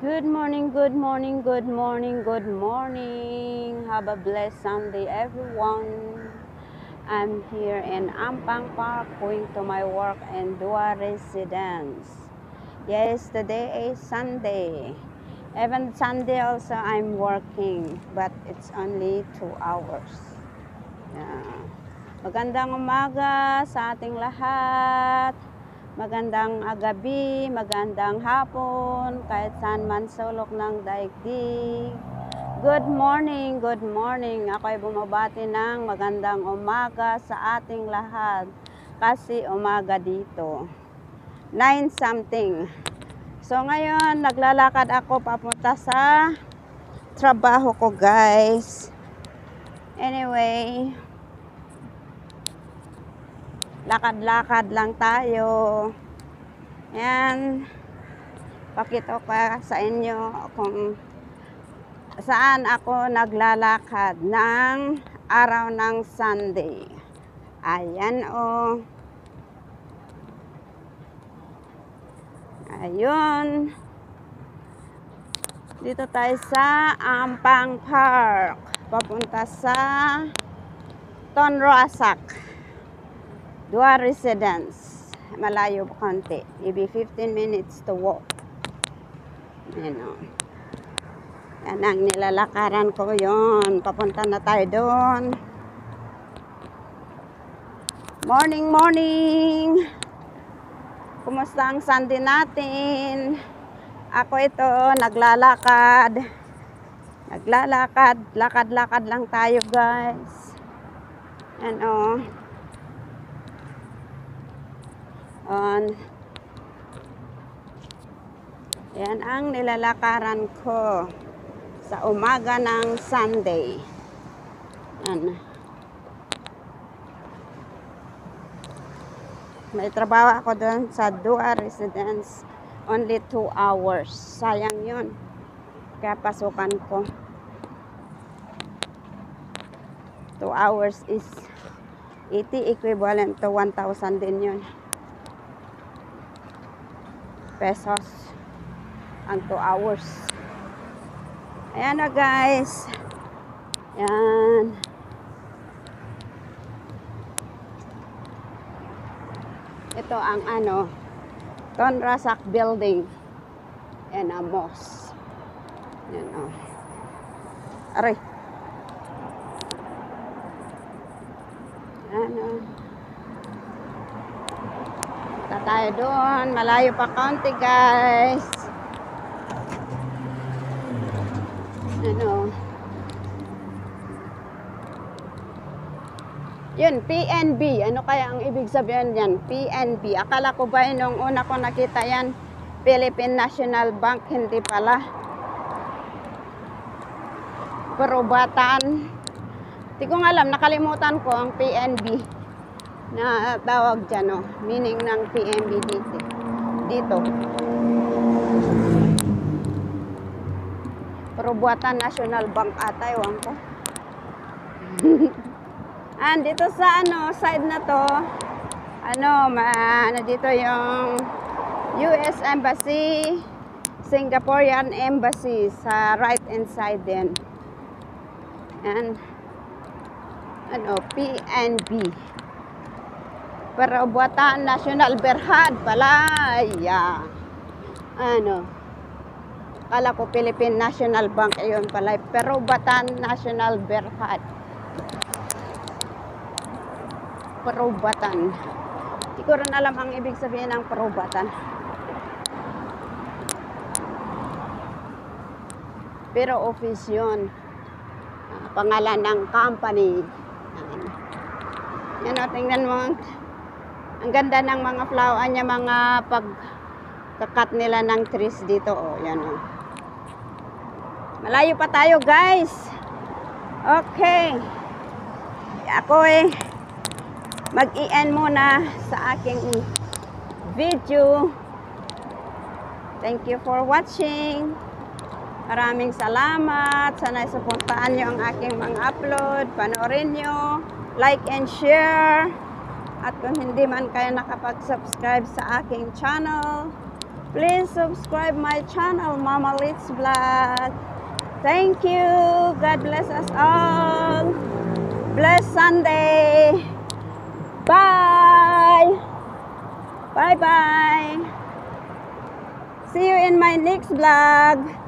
Good morning, good morning, good morning, good morning. Have a blessed Sunday, everyone. I'm here in Ampang Park going to my work in Dua Residence. Yes, today is Sunday. Even Sunday also I'm working, but it's only 2 hours. Yeah. Magandang umaga sa ating lahat. Magandang gabi, magandang hapon, kahit saan man sulok ng daigdig. Good morning, good morning. Ako ay bumabati ng magandang umaga sa ating lahat. Kasi umaga dito. 9 something. So ngayon, naglalakad ako papunta sa trabaho ko, guys. Anyway, lakad-lakad lang tayo. Yan. Pakita ko sa inyo kung saan ako naglalakad ng araw ng Sunday. Ayan o. Ayun. Dito tayo sa Ampang Park. Papunta sa Tonrasak. Dua Residence. Malayo pa konti. Maybe 15 minutes to walk. Ayan o. Yan ang nilalakaran ko yon. Papunta na tayo doon. Morning, morning! Kumusta ang Sunday natin? Ako ito, naglalakad. Naglalakad. Lakad-lakad lang tayo, guys. Yan o. Yan ang nilalakaran ko sa umaga ng Sunday. Yan. May trabaho ako doon sa Dua Residence. Only 2 hours. Sayang yun. Kaya pasukan ko. 2 hours is 80 equivalent to 1,000 din yun. Pesos ang 2 hours. Ayan na, guys. Yan. Ito ang Tonrasak building. Yan ang mosque. Yan o. Aray. Yan o. Punta tayo doon. Malayo pa kaunti, guys. Yun, PNB. Ano kaya ang ibig sabihin yan? PNB. Akala ko ba nung una ko nakita yan, Philippine National Bank, hindi pala. Perubatan. Hindi ko alam, nakalimutan ko ang PNB na tawag dyan, meaning ng PNB dito. Perubatan National Bank ata, ewan ko. And dito sa side na to, dito yung US Embassy, Singaporean Embassy sa right hand side din. And PNB. Perubatan National Berhad pala. Yeah. Kala ko Philippine National Bank, ayun pala. Perubatan National Berhad. Perubatan. Hindi ko rin alam ang ibig sabihin ng perubatan. Pero office yun. Pangalan ng company. Yan o, tingnan mo. Ang ganda ng mga flower niya, mga pagkakat nila ng trees dito. O, yan o. Malayo pa tayo, guys. Okay. Ako mag-i-end muna sa aking video. Thank you for watching. Maraming salamat. Sana suportahan nyo ang aking mga upload. Panoorin nyo. Like and share. At kung hindi man kayo nakapag-subscribe sa aking channel, Please subscribe my channel, Mama Litz Vlog. Thank you. God bless us all. Bless Sunday. Bye. Bye-bye. See you in my next vlog.